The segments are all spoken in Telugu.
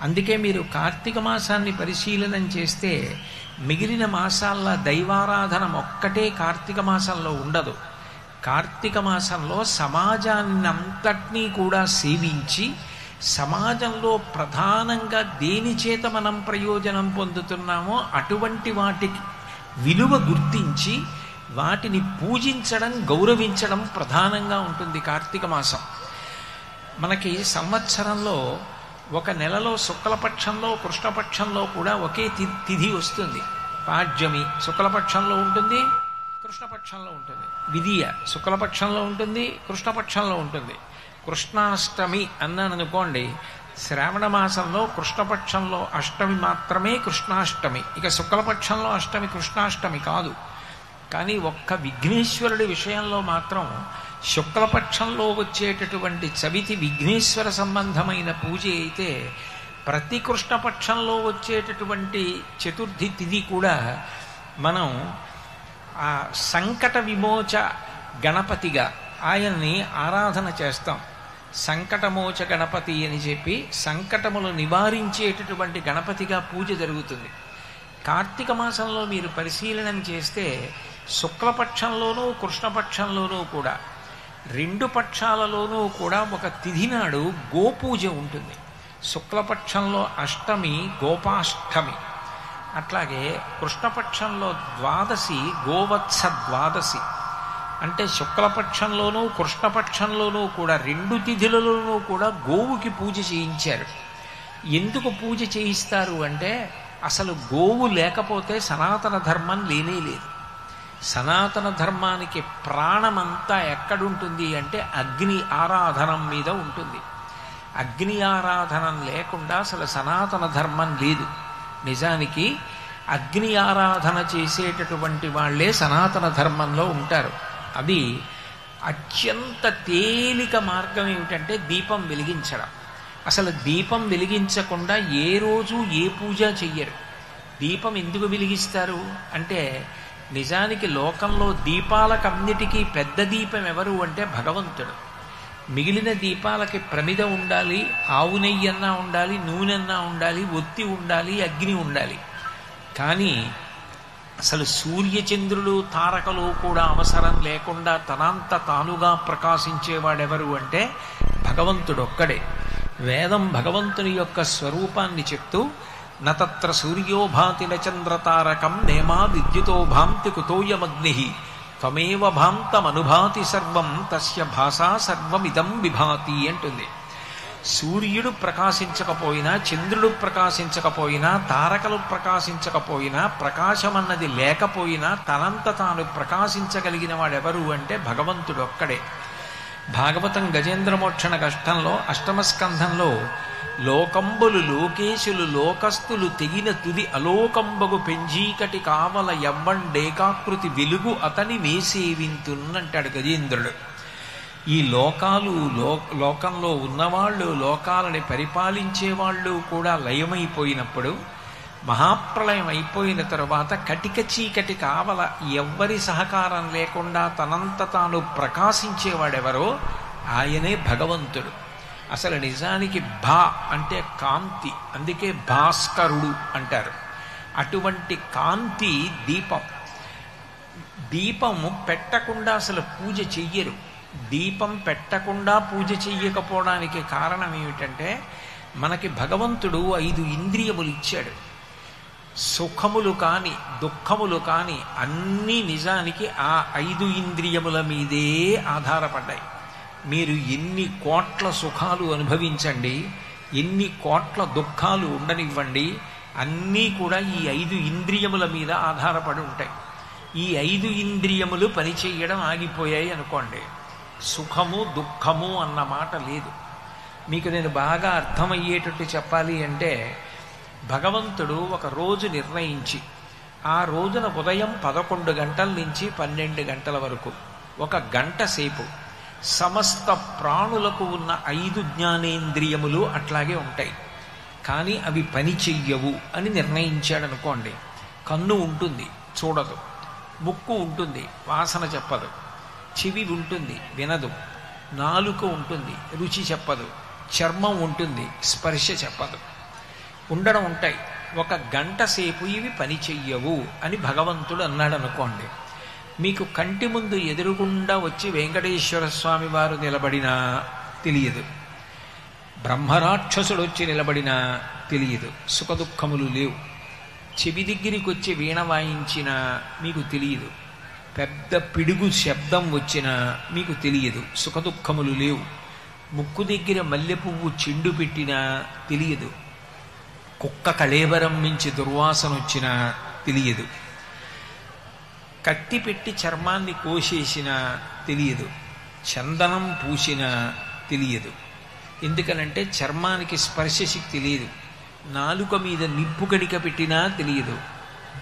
అందుకే మీరు కార్తీక మాసాన్ని పరిశీలనం చేస్తే మిగిలిన మాసాల్లో దైవారాధన ఒక్కటే కార్తీక మాసంలో ఉండదు. కార్తీక మాసంలో సమాజాన్నంతటినీ కూడా సేవించి సమాజంలో ప్రధానంగా దేని చేత మనం ప్రయోజనం పొందుతున్నామో అటువంటి వాటికి విలువ గుర్తించి వాటిని పూజించడం, గౌరవించడం ప్రధానంగా ఉంటుంది కార్తీక మాసం. మనకి సంవత్సరంలో ఒక నెలలో శుక్లపక్షంలో కృష్ణపక్షంలో కూడా ఒకే తిథి వస్తుంది. పాడ్యమి శుక్లపక్షంలో ఉంటుంది, కృష్ణపక్షంలో ఉంటుంది. విధియ శుక్లపక్షంలో ఉంటుంది, కృష్ణపక్షంలో ఉంటుంది. కృష్ణాష్టమి అన్నాను అనుకోండి, శ్రావణ మాసంలో కృష్ణపక్షంలో అష్టమి మాత్రమే కృష్ణాష్టమి. ఇక శుక్లపక్షంలో అష్టమి కృష్ణాష్టమి కాదు. కానీ ఒక్క విఘ్నేశ్వరుడి విషయంలో మాత్రం శుక్లపక్షంలో వచ్చేటటువంటి చవితి విఘ్నేశ్వర సంబంధమైన పూజ అయితే ప్రతి కృష్ణపక్షంలో వచ్చేటటువంటి చతుర్థి తిథి కూడా మనం ఆ సంకట విమోచ గణపతిగా ఆయన్ని ఆరాధన చేస్తాం. సంకటమోచ గణపతి అని చెప్పి సంకటములు నివారించేటటువంటి గణపతిగా పూజ జరుగుతుంది. కార్తీక మాసంలో మీరు పరిశీలనం చేస్తే శుక్లపక్షంలోనూ కృష్ణపక్షంలోనూ కూడా రెండు పక్షాలలోనూ కూడా ఒక తిథి నాడు గోపూజ ఉంటుంది. శుక్లపక్షంలో అష్టమి గోపాష్టమి, అట్లాగే కృష్ణపక్షంలో ద్వాదశి గోవత్స ద్వాదశి. అంటే శుక్లపక్షంలోనూ కృష్ణపక్షంలోనూ కూడా రెండు తిథులలోనూ కూడా గోవుకి పూజ చేయించారు. ఎందుకు పూజ చేయిస్తారు అంటే అసలు గోవు లేకపోతే సనాతన ధర్మం లేనే లేదు. సనాతన ధర్మానికి ప్రాణమంతా ఎక్కడుంటుంది అంటే అగ్ని ఆరాధనం మీద ఉంటుంది. అగ్ని ఆరాధనం లేకుండా అసలు సనాతన ధర్మం లేదు. నిజానికి అగ్ని ఆరాధన చేసేటటువంటి వాళ్లే సనాతన ధర్మంలో ఉంటారు. అది అత్యంత తేలిక మార్గం ఏమిటంటే దీపం వెలిగించడం. అసలు దీపం వెలిగించకుండా ఏ రోజు ఏ పూజ చెయ్యరు. దీపం ఎందుకు వెలిగిస్తారు అంటే నిజానికి లోకంలో దీపాలకన్నిటికీ పెద్ద దీపం ఎవరు అంటే భగవంతుడు. మిగిలిన దీపాలకి ప్రమిద ఉండాలి, ఆవు నెయ్యన్నా ఉండాలి, నూనెన్నా ఉండాలి, ఒత్తి ఉండాలి, అగ్ని ఉండాలి. కానీ అసలు సూర్యచంద్రులు తారకలు కూడా అవసరం లేకుండా తనంత తానుగా ప్రకాశించేవాడెవరు అంటే భగవంతుడు ఒక్కడే. వేదం భగవంతుని యొక్క స్వరూపాన్ని చెప్తూ నతత్ర సూర్యో భాతి నచంద్రతారకం నేమా విద్యుతో భాంతి కుతోయమగ్ని త్వమేవ భాంతమనుభాతి సర్వం తస్య భాషా సర్వమిదం విభాతి అంటుంది. సూర్యుడు ప్రకాశించకపోయినా, చంద్రుడు ప్రకాశించకపోయినా, తారకలు ప్రకాశించకపోయినా, ప్రకాశమన్నది లేకపోయినా తనంత తాను ప్రకాశించగలిగిన వాడెవరు అంటే భగవంతుడు ఒక్కడే. భాగవతం గజేంద్రమోక్షణ కష్టంలో అష్టమ స్కంధంలో లోకంబులు లోకేశులు లోకస్తులు తెగిన తుది అలోకంబగు పెంజీకటి కావల ఎవ్వండేకాకృతి వెలుగు అతని వేసేవింతున్నంటాడు గజేంద్రుడు. ఈ లోకాలు లోకంలో ఉన్నవాళ్ళు, లోకాలని పరిపాలించేవాళ్ళు కూడా లయమైపోయినప్పుడు, మహాప్రళయం అయిపోయిన తరువాత కటిక చీకటి కావల ఎవ్వరి సహకారం లేకుండా తనంత తాను ప్రకాశించేవాడెవరో ఆయనే భగవంతుడు. అసలు నిజానికి భా అంటే కాంతి, అందుకే భాస్కరుడు అంటారు. అటువంటి కాంతి దీపం. దీపము పెట్టకుండా అసలు పూజ చెయ్యరు. దీపం పెట్టకుండా పూజ చెయ్యకపోవడానికి కారణం ఏమిటంటే మనకి భగవంతుడు 5 ఇంద్రియములు ఇచ్చాడు. సుఖములు కాని దుఃఖములు కాని అన్నీ నిజానికి ఆ 5 ఇంద్రియముల మీదే ఆధారపడ్డాయి. మీరు ఎన్ని కోట్ల సుఖాలు అనుభవించండి, ఎన్ని కోట్ల దుఃఖాలు ఉండనివ్వండి, అన్నీ కూడా ఈ 5 ఇంద్రియముల మీద ఆధారపడి ఉంటాయి. ఈ 5 ఇంద్రియములు పనిచేయడం ఆగిపోయాయి అనుకోండి, సుఖము దుఃఖము అన్న మాట లేదు. మీకు నేను బాగా అర్థమయ్యేటట్టు చెప్పాలి అంటే భగవంతుడు ఒక రోజు నిర్ణయించి ఆ రోజున ఉదయం 11 గంటల నుంచి 12 గంటల వరకు 1 గంట సేపు సమస్త ప్రాణులకు ఉన్న 5 జ్ఞానేంద్రియములు అట్లాగే ఉంటాయి. కానీ అవి పని చెయ్యవు అని నిర్ణయించాడనుకోండి. కన్ను ఉంటుంది, చూడదు. ముక్కు ఉంటుంది, వాసన చెప్పదు. చెవి ఉంటుంది, వినదు. నాలుక ఉంటుంది, రుచి చెప్పదు. చర్మం ఉంటుంది, స్పర్శ చెప్పదు. ఉండడం ఉంటాయి. 1 గంట సేపు ఇవి పని చెయ్యవు అని భగవంతుడు అన్నాడు అనుకోండి. మీకు కంటి ముందు ఎదురుగుండా వచ్చి వెంకటేశ్వర స్వామి వారు నిలబడినా తెలియదు, బ్రహ్మరాక్షసుడు వచ్చి నిలబడినా తెలియదు, సుఖదుఖములు లేవు. చెవి దగ్గరికి వచ్చి వీణ వాయించినా మీకు తెలియదు, పెద్ద పిడుగు శబ్దం వచ్చినా మీకు తెలియదు, సుఖదుఖములు లేవు. ముక్కు దగ్గర మల్లె పువ్వు చెండు పెట్టినా తెలియదు, కుక్క కళేబరం మించి దుర్వాసన వచ్చినా తెలియదు, కత్తి పెట్టి చర్మాన్ని కోసేసినా తెలియదు, చందనం పూసినా తెలియదు. ఎందుకనంటే చర్మానికి స్పర్శశక్తి లేదు. నాలుక మీద నిప్పు కణిక పెట్టినా తెలియదు,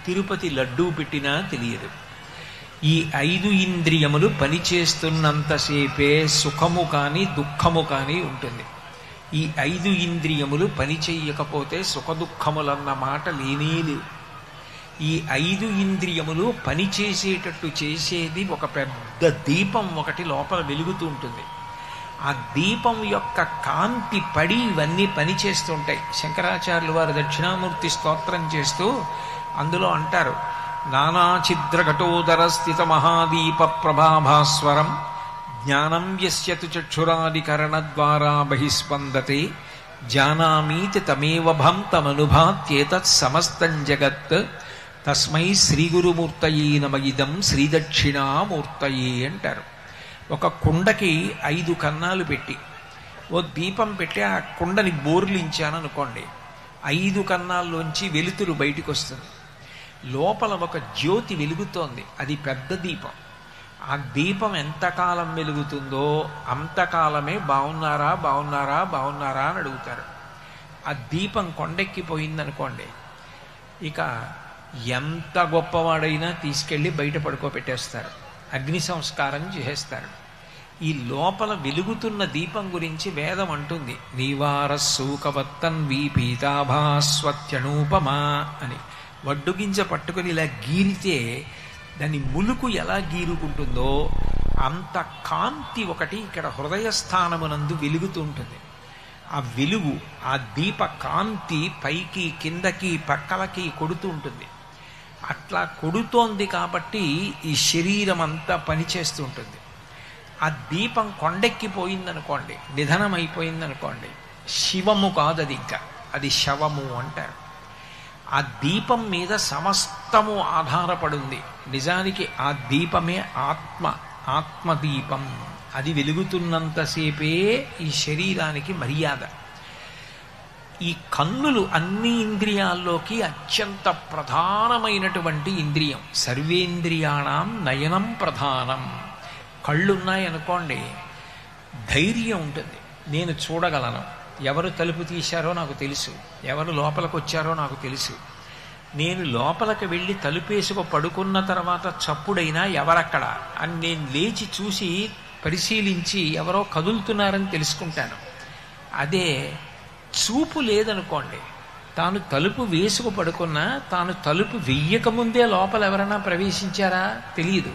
తిరుపతి లడ్డూ పెట్టినా తెలియదు. ఈ 5 ఇంద్రియములు పనిచేస్తున్నంతసేపే సుఖము కానీ దుఃఖము కానీ ఉంటుంది. ఈ 5 ఇంద్రియములు పని చెయ్యకపోతే సుఖదుఖములన్న మాట లేనే లేవు. ఈ 5 ఇంద్రియములు పనిచేసేటట్టు చేసేది ఒక పెద్ద దీపం ఒకటి లోపల వెలుగుతూ ఉంటుంది. ఆ దీపం యొక్క కాంతి పడి ఇవన్నీ పనిచేస్తుంటాయి. శంకరాచార్యులు వారు దక్షిణామూర్తి స్తోత్రం చేస్తూ అందులో అంటారు, నానాఛిద్రఘటోదర స్థిత మహాదీప ప్రభాభాస్వరం జ్ఞానం యస్య తు చక్షురాదికరణద్వారా బహిస్పందతే జానామీతి తమేవ భాంతమనుభాత్యేతత్ సమస్తం జగత్ తస్మై శ్రీగురుమూర్తయే నమ ఇదం శ్రీదక్షిణామూర్తయే అంటారు. ఒక కుండకి 5 కన్నాలు పెట్టి ఓ దీపం పెట్టి ఆ కుండని బోర్లించాననుకోండి, 5 కన్నాల్లోంచి వెలుతురు బయటికి వస్తుంది. లోపల ఒక జ్యోతి వెలుగుతోంది, అది పెద్ద దీపం. ఆ దీపం ఎంతకాలం వెలుగుతుందో అంతకాలమే బాగున్నారా బాగున్నారా బాగున్నారా అని అడుగుతారు. ఆ దీపం కొండెక్కిపోయిందనుకోండి, ఇక ఎంత గొప్పవాడైనా తీసుకెళ్ళి బయట పడుకోబెట్టేస్తారు, అగ్ని సంస్కారం చేసేస్తారు. ఈ లోపల వెలుగుతున్న దీపం గురించి వేదం అంటుంది, నీవార సూకవత్తన్వీ పీతాభాస్వత్యనూపమా అని. వడ్డుగింజ పట్టుకుని ఇలా గీరితే దాని ములుకు ఎలా గీరుకుంటుందో అంత కాంతి ఒకటి ఇక్కడ హృదయస్థానమునందు వెలుగుతూ ఉంటుంది. ఆ వెలుగు, ఆ దీప కాంతి పైకి కిందకి పక్కలకి కొడుతూ ఉంటుంది. అట్లా కొడుతోంది కాబట్టి ఈ శరీరం అంతా పనిచేస్తూ ఉంటుంది. ఆ దీపం కొండెక్కిపోయిందనుకోండి, నిధనమైపోయిందనుకోండి, శివము కాదు అది, ఇంకా అది శవము అంటారు. ఆ దీపం మీద సమస్తము ఆధారపడింది. నిజానికి ఆ దీపమే ఆత్మదీపం. అది వెలుగుతున్నంతసేపే ఈ శరీరానికి మర్యాద. ఈ కన్నులు అన్ని ఇంద్రియాల్లోకి అత్యంత ప్రధానమైనటువంటి ఇంద్రియం. సర్వేంద్రియాణం నయనం ప్రధానం. కళ్ళున్నాయనుకోండి, ధైర్యం ఉంటుంది. నేను చూడగలను, ఎవరు తలుపు తీశారో నాకు తెలుసు, ఎవరు లోపలికి వచ్చారో నాకు తెలుసు. నేను లోపలికి వెళ్ళి తలుపేసుకు పడుకున్న తర్వాత చప్పుడైనా ఎవరక్కడ అని నేను లేచి చూసి పరిశీలించి ఎవరో కదులుతున్నారని తెలుసుకుంటాను. అదే చూపు లేదనుకోండి, తాను తలుపు వేసుకు పడుకున్నా తాను తలుపు వెయ్యకముందే లోపల ఎవరైనా ప్రవేశించారా తెలియదు.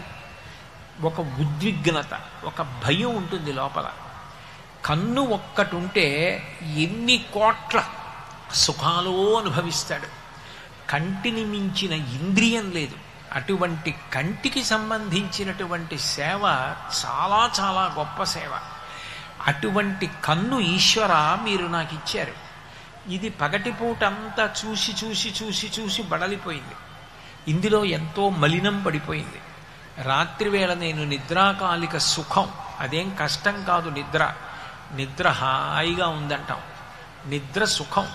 ఒక ఉద్విగ్నత, ఒక భయం ఉంటుంది లోపల. కన్ను ఒక్కటి ఉంటే ఎన్ని కోట్ల సుఖాలో అనుభవిస్తాడు. కంటిని మించిన ఇంద్రియం లేదు. అటువంటి కంటికి సంబంధించినటువంటి సేవ చాలా చాలా గొప్ప సేవ. అటువంటి కన్ను ఈశ్వర మీరు నాకు ఇచ్చారు. ఇది పగటిపూట అంతా చూసి చూసి చూసి చూసి బడలిపోయింది. ఇందులో ఎంతో మలినం పడిపోయింది. రాత్రివేళ నేను నిద్రాకాలిక సుఖం, అదేం కష్టం కాదు. నిద్ర హాయిగా ఉందంటాం, నిద్ర సుఖం.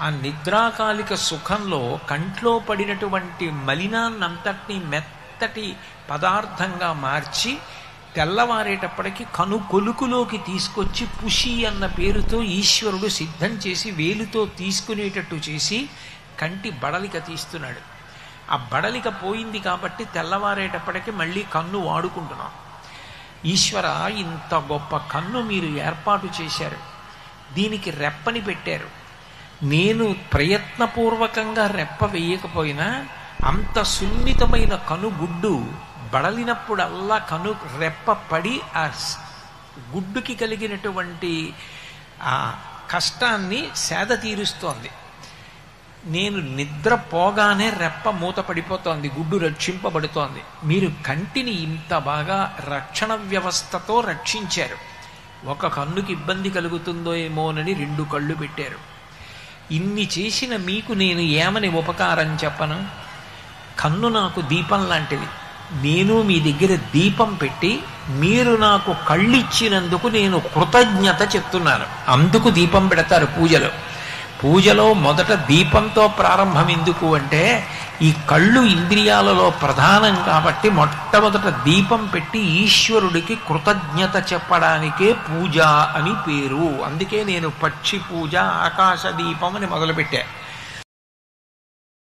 ఆ నిద్రాకాలిక సుఖంలో కంట్లో పడినటువంటి మలినాన్నంతటినీ మెత్తటి పదార్థంగా మార్చి తెల్లవారేటప్పటికి కను కొలుకులోకి తీసుకొచ్చి పుషి అన్న పేరుతో ఈశ్వరుడు సిద్ధం చేసి వేలుతో తీసుకునేటట్టు చేసి కంటి బడలిక తీస్తున్నాడు. ఆ బడలిక పోయింది కాబట్టి తెల్లవారేటప్పటికి మళ్ళీ కన్ను వాడుకుంటున్నాం. ఈశ్వర, ఇంత గొప్ప కన్ను మీరు ఏర్పాటు చేశారు, దీనికి రెప్పని పెట్టారు. నేను ప్రయత్నపూర్వకంగా రెప్ప వేయకపోయినా అంత సున్నితమైన కనుగుడ్డు బడలినప్పుడల్లా కను రెప్ప పడి ఆ గుడ్డుకి కలిగినటువంటి ఆ కష్టాన్ని సేద తీరుస్తోంది. నేను నిద్ర పోగానే రెప్ప మూత పడిపోతోంది, గుడ్డు రక్షింపబడుతోంది. మీరు కంటిని ఇంత బాగా రక్షణ వ్యవస్థతో రక్షించారు. ఒక కన్నుకి ఇబ్బంది కలుగుతుందో ఏమోనని 2 కళ్ళు పెట్టారు. ఇన్ని చేసిన మీకు నేను ఏమని ఉపకారం చెప్పను? కన్ను నాకు దీపం లాంటిది. నేను మీ దగ్గర దీపం పెట్టి మీరు నాకు కళ్ళిచ్చినందుకు నేను కృతజ్ఞత చెప్తున్నాను. అందుకు దీపం పెడతారు పూజలో. పూజలో మొదట దీపంతో ప్రారంభం ఎందుకు అంటే, ఈ కళ్ళు ఇంద్రియాలలో ప్రధానం కాబట్టి మొట్టమొదట దీపం పెట్టి ఈశ్వరుడికి కృతజ్ఞత చెప్పడానికే పూజ అని పేరు. అందుకే నేను పక్షి పూజ, ఆకాశ దీపం అని మొదలుపెట్టా.